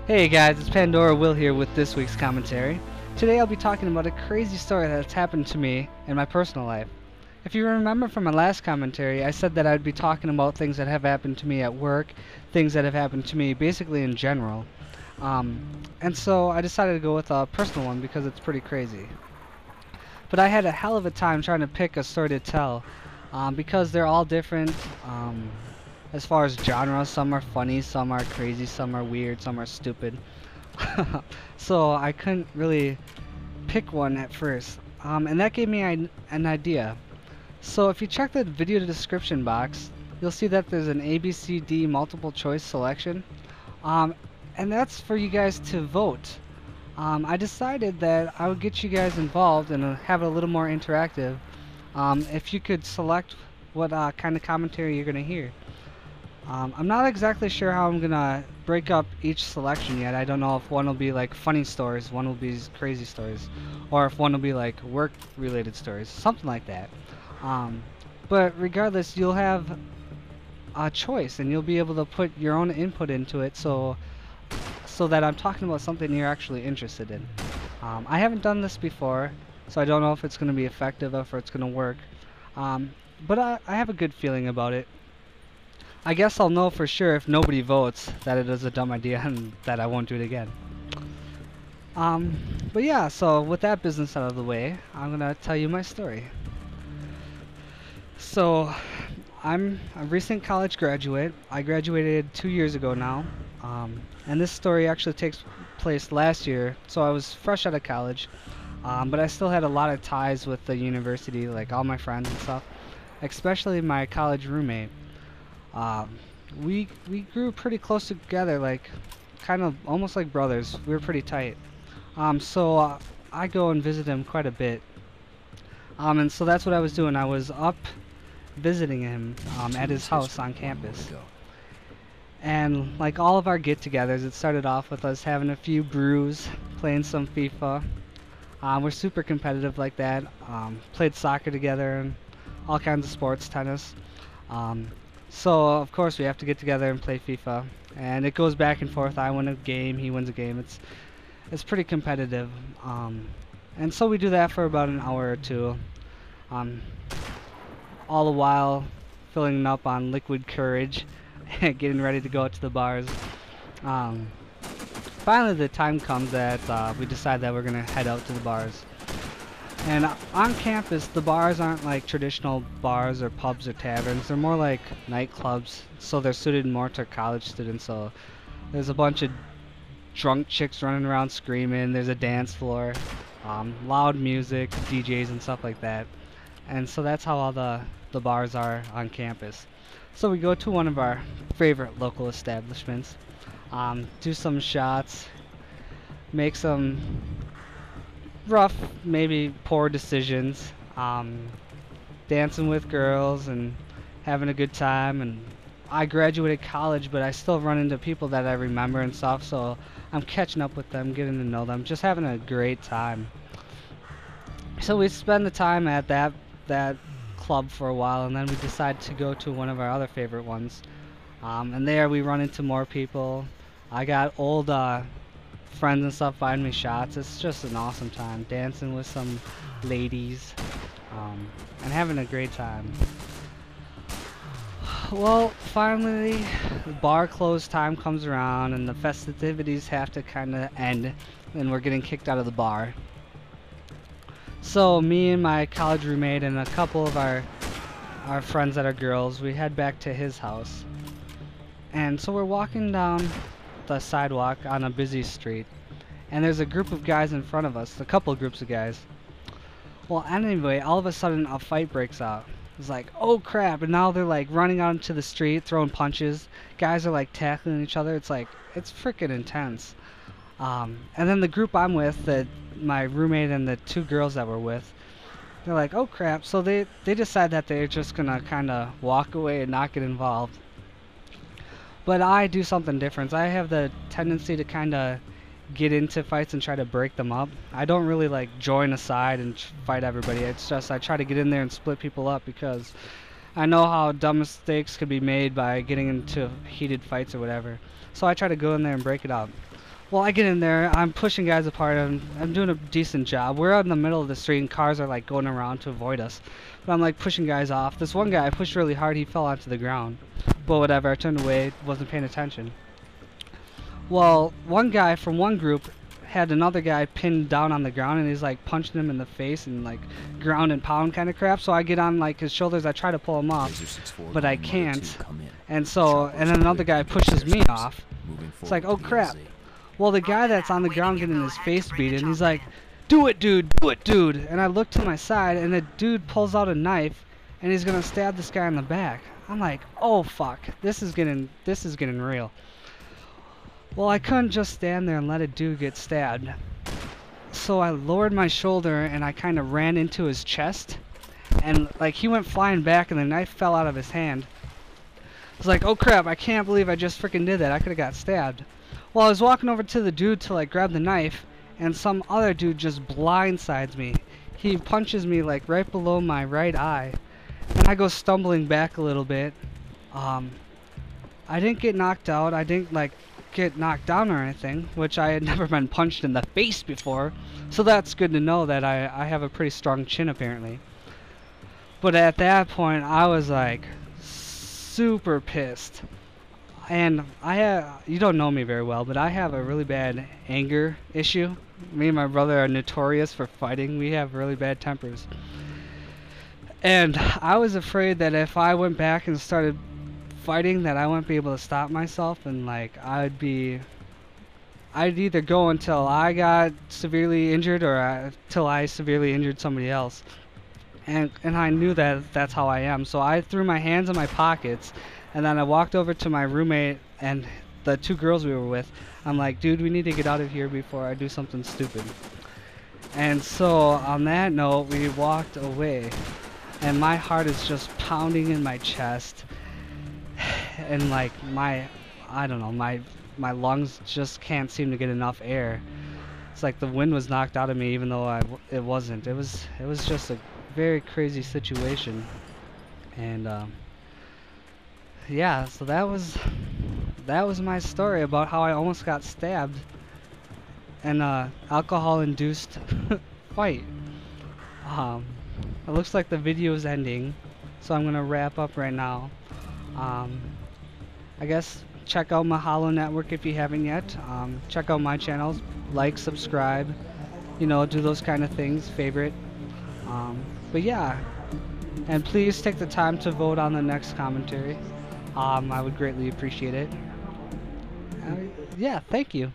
Hey guys, it's PandoraWill here with this week's commentary. Today I'll be talking about a crazy story that's happened to me in my personal life. If you remember from my last commentary, I said that I'd be talking about things that have happened to me at work, things that have happened to me basically in general. Um, and so I decided to go with a personal one because it's pretty crazy. But I had a hell of a time trying to pick a story to tell because they're all different. As far as genres, some are funny, some are crazy, some are weird, some are stupid. So I couldn't really pick one at first. And that gave me an idea. So if you check the video description box, you'll see that there's an ABCD multiple choice selection. Um, and that's for you guys to vote. I decided that I would get you guys involved and have it a little more interactive if you could select what kind of commentary you're going to hear. I'm not exactly sure how I'm gonna break up each selection yet. I don't know if one will be like funny stories, one will be crazy stories, or if one will be like work-related stories, something like that. But regardless, you'll have a choice, and you'll be able to put your own input into it, so that I'm talking about something you're actually interested in. I haven't done this before, so I don't know if it's gonna be effective, or if it's gonna work. But I have a good feeling about it. I guess I'll know for sure if nobody votes that it is a dumb idea and that I won't do it again. But yeah, so with that business out of the way, I'm gonna tell you my story. So, I'm a recent college graduate. I graduated 2 years ago now. And this story actually takes place last year, so I was fresh out of college. But I still had a lot of ties with the university, like all my friends and stuff, especially my college roommate. We grew pretty close together, like kind of almost like brothers. We were pretty tight. So I go and visit him quite a bit. And so that's what I was doing. I was up visiting him at his house on campus. And like all of our get-togethers, it started off with us having a few brews, playing some FIFA. We're super competitive like that. Played soccer together and all kinds of sports, tennis. So of course we have to get together and play FIFA, and it goes back and forth. I win a game, he wins a game. It's pretty competitive, and so we do that for about an hour or two, um, all the while filling up on liquid courage, getting ready to go out to the bars. Finally, the time comes that we decide that we're gonna head out to the bars. And on campus, the bars aren't like traditional bars or pubs or taverns. They're more like nightclubs, so they're suited more to college students. So there's a bunch of drunk chicks running around screaming. There's a dance floor, loud music, DJs and stuff like that. And so that's how all the bars are on campus. So we go to one of our favorite local establishments, do some shots, make some rough, maybe poor decisions, dancing with girls and having a good time. And I graduated college, but I still run into people that I remember and stuff, so I'm catching up with them, getting to know them, just having a great time. So we spend the time at that club for a while, and then we decide to go to one of our other favorite ones. And there we run into more people. I got old friends and stuff buying me shots. It's just an awesome time, dancing with some ladies, and having a great time. Well, finally, the bar close time comes around, and the festivities have to kind of end, and we're getting kicked out of the bar. So me and my college roommate and a couple of our friends that are girls, we head back to his house. And so we're walking down the sidewalk on a busy street, and there's a group of guys in front of us, a couple groups of guys. Well, anyway, all of a sudden a fight breaks out. It's like, oh crap, and now they're like running out into the street, throwing punches. Guys are like tackling each other. It's like, it's freaking intense. And then the group I'm with, my roommate and the two girls that we're with, they're like, oh crap, so they decide that they're just gonna kinda walk away and not get involved. But I do something different. I have the tendency to kind of get into fights and try to break them up. I don't really like join a side and fight everybody. It's just I try to get in there and split people up because I know how dumb mistakes could be made by getting into heated fights or whatever. So I try to go in there and break it up. Well, I get in there, I'm pushing guys apart, and I'm doing a decent job. We're out in the middle of the street, and cars are like going around to avoid us. But I'm like pushing guys off. This one guy I pushed really hard, he fell onto the ground. But whatever, I turned away, wasn't paying attention. Well, one guy from one group had another guy pinned down on the ground, and he's like punching him in the face and like ground and pound kind of crap. So I get on like his shoulders, I try to pull him off, but I can't. And then another guy pushes me off. It's like, oh crap. Well, the guy that's on the ground getting his face beaten, he's like, do it, dude, do it, dude. And I look to my side, and the dude pulls out a knife, and he's gonna stab this guy in the back. I'm like, oh fuck, this is getting real. Well, I couldn't just stand there and let a dude get stabbed. So I lowered my shoulder, and I kind of ran into his chest, and like he went flying back, and the knife fell out of his hand. I was like, oh crap, I can't believe I just freaking did that. I could have got stabbed. Well, I was walking over to the dude to like grab the knife, and some other dude just blindsides me. He punches me like right below my right eye, and I go stumbling back a little bit. I didn't get knocked out. I didn't like get knocked down or anything, which I had never been punched in the face before. So that's good to know that I have a pretty strong chin apparently. But at that point, I was like super pissed. And you don't know me very well, but I have a really bad anger issue. Me and my brother are notorious for fighting. We have really bad tempers. And I was afraid that if I went back and started fighting, that I wouldn't be able to stop myself, and like I'd either go until I got severely injured or till I severely injured somebody else. And I knew that that's how I am. So I threw my hands in my pockets, and then I walked over to my roommate and the two girls we were with. I'm like, dude, we need to get out of here before I do something stupid. And so on that note, we walked away, and my heart is just pounding in my chest, and like I don't know, my lungs just can't seem to get enough air. It's like the wind was knocked out of me, even though it wasn't. It was just a very crazy situation. And yeah, so that was my story about how I almost got stabbed in a alcohol-induced fight. It looks like the video is ending, so I'm gonna wrap up right now. I guess check out MahaloNetwork if you haven't yet. Check out my channels, like, subscribe, you know, do those kind of things, favorite. But yeah, and please take the time to vote on the next commentary. I would greatly appreciate it. Yeah, thank you.